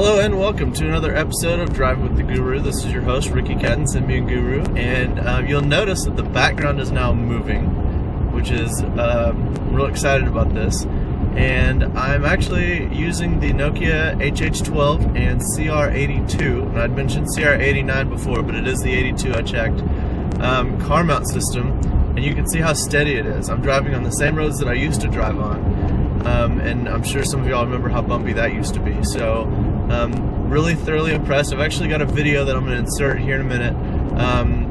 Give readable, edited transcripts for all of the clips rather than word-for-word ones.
Hello and welcome to another episode of Driving with the Guru. This is your host, Ricky Catton, Symbian Guru, and you'll notice that the background is now moving, which is, I'm real excited about this. And I'm actually using the Nokia HH-12 and CR-82, and I'd mentioned CR-89 before, but it is the 82 I checked, car mount system, and you can see how steady it is. I'm driving on the same roads that I used to drive on, and I'm sure some of y'all remember how bumpy that used to be. So really thoroughly impressed. I've actually got a video that I'm going to insert here in a minute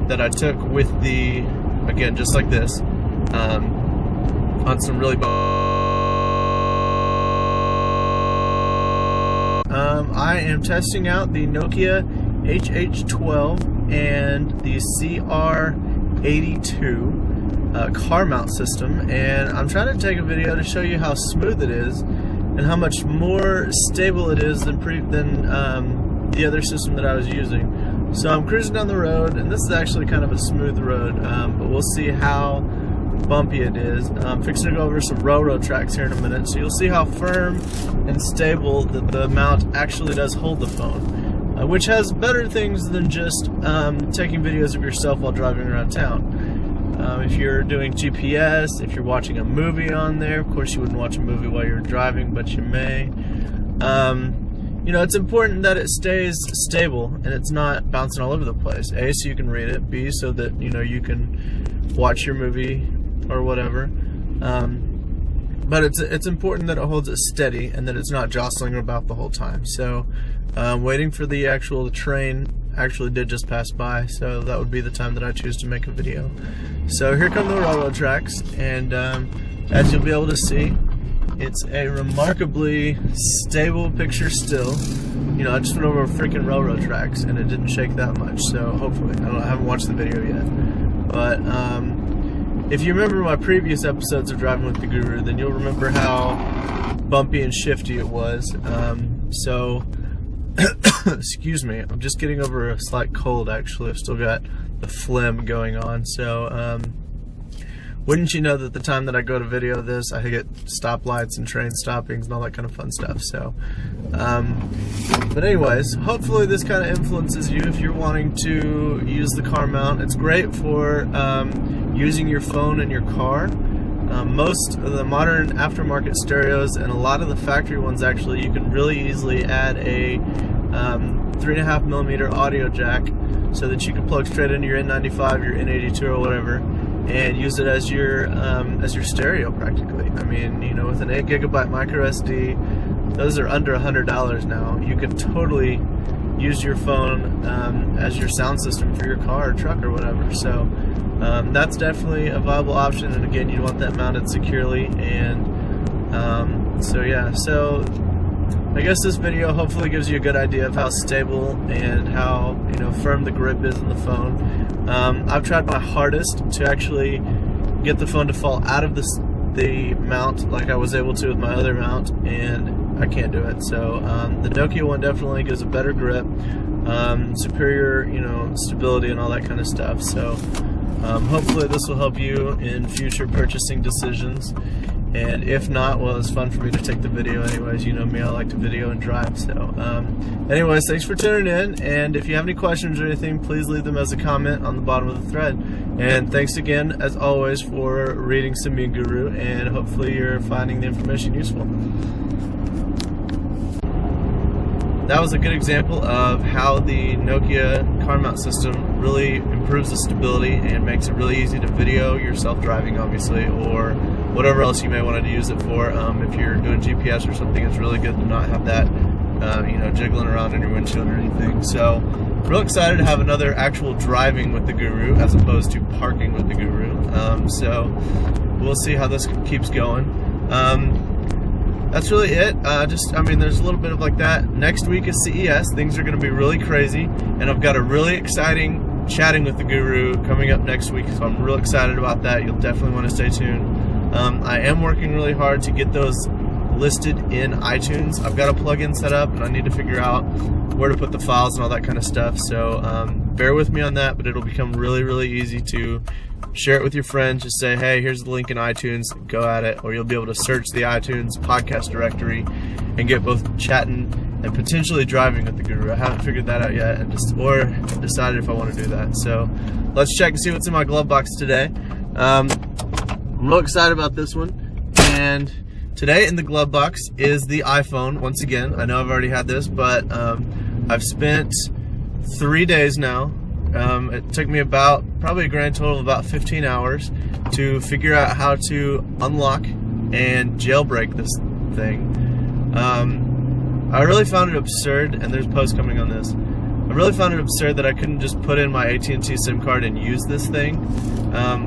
that I took with the, again, just like this, on some really I am testing out the Nokia HH-12 and the CR-82 car mount system, and I'm trying to take a video to show you how smooth it is and how much more stable it is than the other system that I was using. So I'm cruising down the road, and this is actually kind of a smooth road, but we'll see how bumpy it is. I'm fixing to go over some railroad tracks here in a minute, so you'll see how firm and stable that the mount actually does hold the phone, which has better things than just taking videos of yourself while driving around town. If you're doing GPS, if you're watching a movie on there, of course you wouldn't watch a movie while you're driving, but you may. You know, it's important that it stays stable and it's not bouncing all over the place. A, so you can read it. B, so that, you know, you can watch your movie or whatever. But it's important that it holds it steady and that it's not jostling about the whole time. So waiting for the train actually did just pass by, so that would be the time that I choose to make a video. So here come the railroad tracks, and as you'll be able to see, it's a remarkably stable picture still. You know, I just went over freaking railroad tracks and it didn't shake that much, so hopefully, I haven't watched the video yet. But if you remember my previous episodes of Driving with the Guru, then you'll remember how bumpy and shifty it was. Excuse me, I'm just getting over a slight cold actually. I've still got the phlegm going on. So wouldn't you know that the time that I go to video this, I get stoplights and train stoppings and all that kind of fun stuff. So but anyways, hopefully this kind of influences you if you're wanting to use the car mount. It's great for using your phone in your car. Most of the modern aftermarket stereos and a lot of the factory ones, actually, you can really easily add a 3.5mm audio jack so that you can plug straight into your N95, your N82 or whatever, and use it as your stereo practically. I mean, you know, with an 8GB micro SD, those are under $100 now. You can totally use your phone as your sound system for your car or truck or whatever. So that's definitely a viable option, and again, you want that mounted securely. And so yeah, so I guess this video hopefully gives you a good idea of how stable and how, you know, firm the grip is in the phone. I've tried my hardest to actually get the phone to fall out of the mount like I was able to with my other mount, and I can't do it. So the Nokia one definitely gives a better grip, superior, you know, stability and all that kind of stuff. So hopefully this will help you in future purchasing decisions, and if not, well, it's fun for me to take the video anyways. You know me, I like to video and drive. So anyways, thanks for tuning in, and if you have any questions or anything, please leave them as a comment on the bottom of the thread. And thanks again, as always, for reading Symbian Guru, and hopefully you're finding the information useful. That was a good example of how the Nokia car mount system really improves the stability and makes it really easy to video yourself driving, obviously, or whatever else you may want to use it for. If you're doing GPS or something, it's really good to not have that you know, jiggling around in your windshield or anything. So real excited to have another actual driving with the Guru as opposed to parking with the Guru. So we'll see how this keeps going. That's really it. I mean, there's a little bit of like that. Next week is CES. Things are going to be really crazy, and I've got a really exciting chatting with the Guru coming up next week, so I'm real excited about that. You'll definitely want to stay tuned. I am working really hard to get those listed in iTunes. I've got a plugin set up, and I need to figure out where to put the files and all that kind of stuff. So bear with me on that, but it'll become really, really easy to share it with your friends. Just say, hey, here's the link in iTunes, go at it, or you'll be able to search the iTunes podcast directory and get both chatting and potentially driving with the Guru. I haven't figured that out yet, or decided if I want to do that. So let's check and see what's in my glove box today. I'm real excited about this one. And today in the glove box is the iPhone. Once again, I know I've already had this, but I've spent 3 days now. It took me probably a grand total of about 15 hours to figure out how to unlock and jailbreak this thing. I really found it absurd, and there's posts coming on this. I really found it absurd that I couldn't just put in my AT&T SIM card and use this thing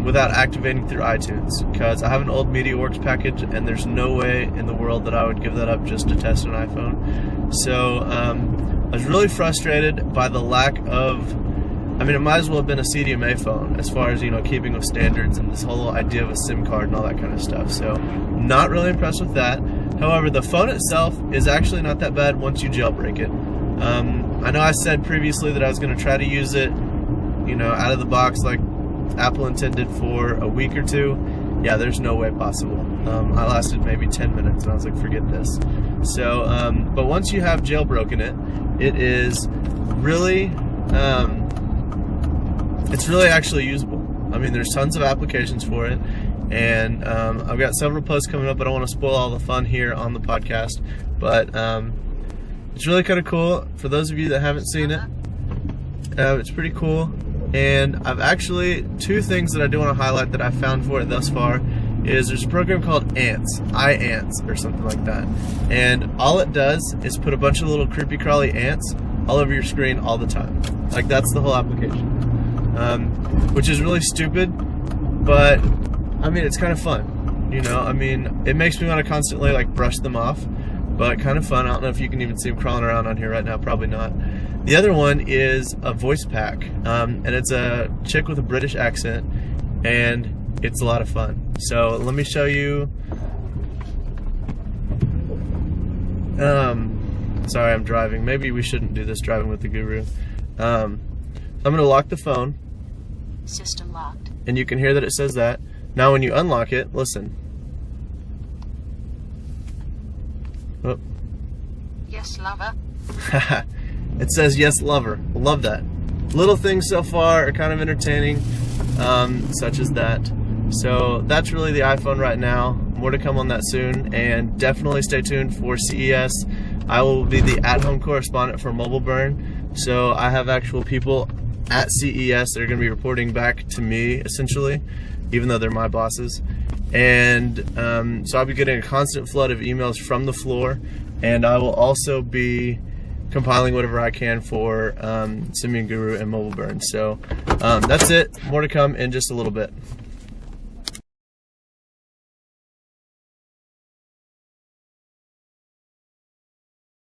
without activating through iTunes, because I have an old MediaWorks package and there's no way in the world that I would give that up just to test an iPhone. So I was really frustrated by the lack of, I mean, it might as well have been a CDMA phone as far as, you know, keeping with standards and this whole idea of a SIM card and all that kind of stuff. So not really impressed with that. However, the phone itself is actually not that bad once you jailbreak it. I know I said previously that I was going to try to use it, you know, out of the box like Apple intended for a week or two. Yeah, there's no way possible. I lasted maybe 10 minutes and I was like, forget this. So, but once you have jailbroken it, it is really, it's really actually usable. I mean, there's tons of applications for it, and I've got several posts coming up. I don't want to spoil all the fun here on the podcast, but it's really kind of cool. For those of you that haven't seen it, it's pretty cool. And I've actually, two things that I do want to highlight that I've found for it thus far is there's a program called Ants, iAnts or something like that. And all it does is put a bunch of little creepy crawly ants all over your screen all the time. Like, that's the whole application. Which is really stupid, but I mean, it's kind of fun. You know, I mean, it makes me want to constantly like brush them off, but kind of fun. I don't know if you can even see them crawling around on here right now, probably not. The other one is a voice pack, and it's a chick with a British accent, and it's a lot of fun. So let me show you. Sorry, I'm driving. Maybe we shouldn't do this driving with the Guru. I'm going to lock the phone. System locked. And you can hear that it says that. Now when you unlock it, listen. Oh. Yes, lover. It says yes, lover. Love that. Little things so far are kind of entertaining, such as that. So that's really the iPhone right now. More to come on that soon, and definitely stay tuned for CES. I will be the at-home correspondent for Mobile Burn, so I have actual people at CES that are going to be reporting back to me, essentially, even though they're my bosses. And so I'll be getting a constant flood of emails from the floor, and I will also be compiling whatever I can for Simian Guru and Mobile Burn. So that's it. More to come in just a little bit.